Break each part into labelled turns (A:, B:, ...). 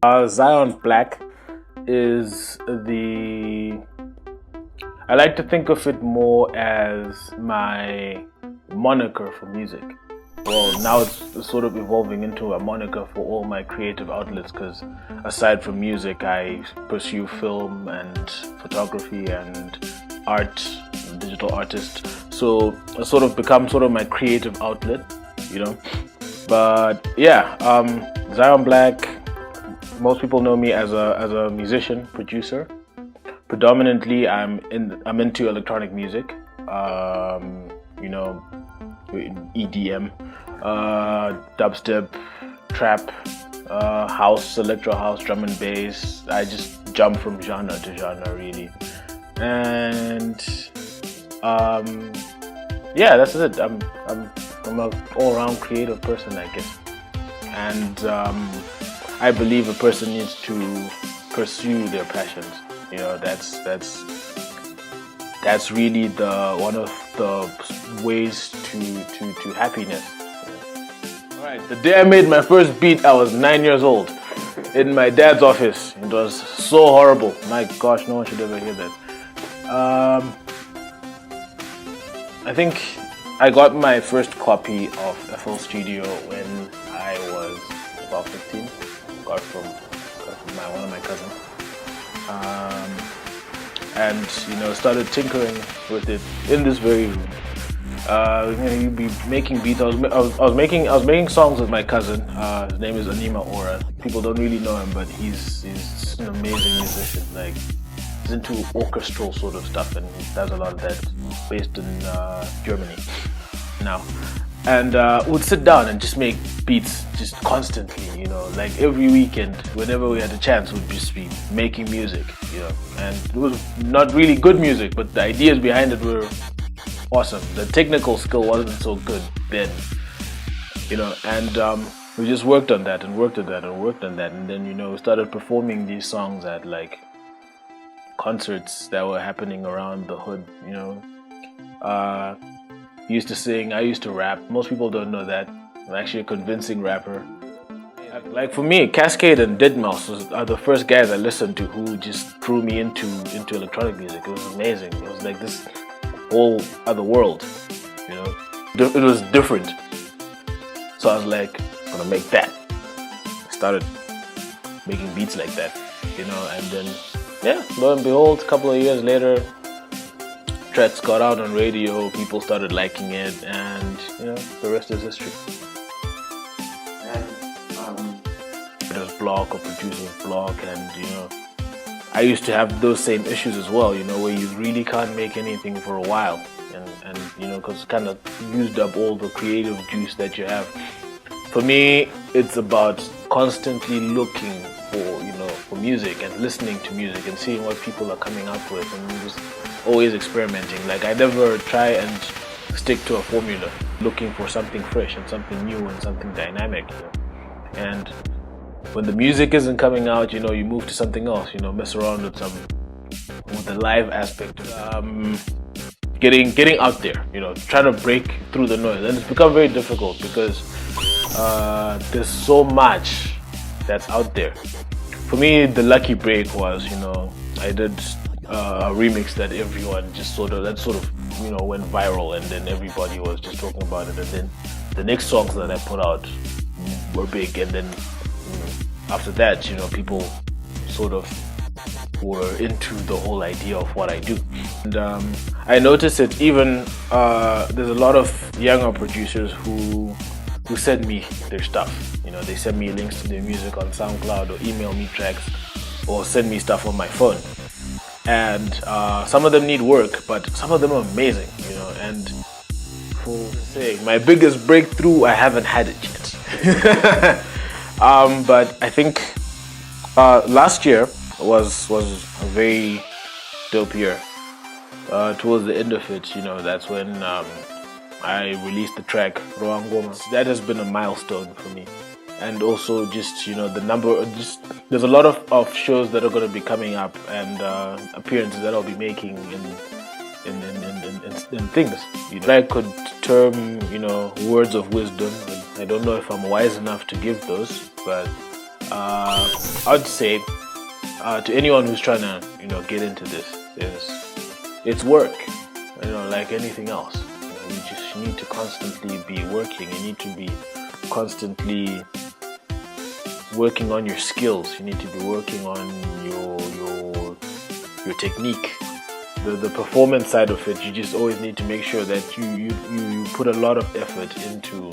A: Zion Black is I like to think of it more as my moniker for music. Well, now it's sort of evolving into a moniker for all my creative outlets, because aside from music, I pursue film and photography and art, digital artist. So it's sort of become sort of my creative outlet, you know. But yeah, Zion Black, most people know me as a musician, producer. Predominantly, I'm into electronic music, you know, EDM, dubstep, trap, house, electro house, drum and bass. I just jump from genre to genre, really. And yeah, that's it. I'm an all-round creative person, I guess. And I believe a person needs to pursue their passions. You know, that's really one of the ways to happiness. All right, the day I made my first beat, I was 9 years old in my dad's office. It was so horrible. My gosh, no one should ever hear that. I think I got my first copy of FL Studio when I was about 15. Got from one of my cousins. And you know, started tinkering with it in this very room. You know, you'd be making beats. I was making songs with my cousin. His name is Anima Ora. People don't really know him, but he's an amazing musician. Like, he's into orchestral sort of stuff, and he does a lot of that, based in Germany now. And would sit down and just make beats just constantly, you know, like every weekend, whenever we had a chance, we'd just be making music, you know. And it was not really good music, but the ideas behind it were awesome. The technical skill wasn't so good then, you know. And we just worked on that and worked on that and worked on that, and then, you know, we started performing these songs at like concerts that were happening around the hood, you know. Used to sing, I used to rap. Most people don't know that. I'm actually a convincing rapper. Like, for me, Cascade and Deadmau5 are the first guys I listened to who just threw me into electronic music. It was amazing. It was like this whole other world, you know. It was different. So I was like, I'm gonna make that. I started making beats like that, you know, and then, yeah, lo and behold, a couple of years later, tracks got out on radio, people started liking it, and you know, the rest is history. And it was blog or producing blog, and you know, I used to have those same issues as well, you know, where you really can't make anything for a while, and you know, because it kind of used up all the creative juice that you have. For me, it's about constantly looking for music and listening to music and seeing what people are coming up with, and just always experimenting. Like, I never try and stick to a formula, looking for something fresh and something new and something dynamic, you know? And when the music isn't coming out, you know, you move to something else, you know, mess around with the live aspect, getting out there, you know, trying to break through the noise. And it's become very difficult because there's so much that's out there. For me, the lucky break was, you know, I did a remix that everyone just sort of you know, went viral, and then everybody was just talking about it, and then the next songs that I put out were big, and then, you know, after that, you know, people sort of were into the whole idea of what I do. And I noticed it even there's a lot of younger producers who send me their stuff. You know, they send me links to their music on SoundCloud, or email me tracks, or send me stuff on my phone. And some of them need work, but some of them are amazing, you know. And for saying, my biggest breakthrough, I haven't had it yet. But I think last year was a very dope year. Towards the end of it, you know, that's when I released the track Rwafa. That has been a milestone for me. And also, just, you know, there's a lot of shows that are going to be coming up, and appearances that I'll be making in things. You know, I could term, you know, words of wisdom. I don't know if I'm wise enough to give those, but I'd say to anyone who's trying to get into this, it's work. Like anything else. You just need to constantly be working. You need to be constantly working on your skills. You need to be working on your technique. The performance side of it, you just always need to make sure that you put a lot of effort into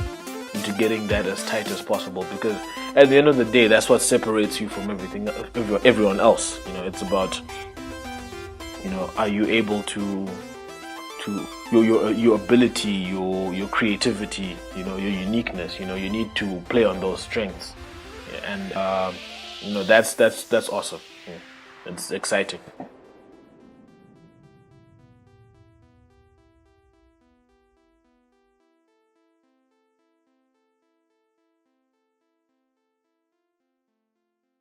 A: getting that as tight as possible, because at the end of the day, that's what separates you from everyone else. It's about are you able to your ability, your creativity, your uniqueness. You need to play on those strengths, and that's awesome. It's exciting.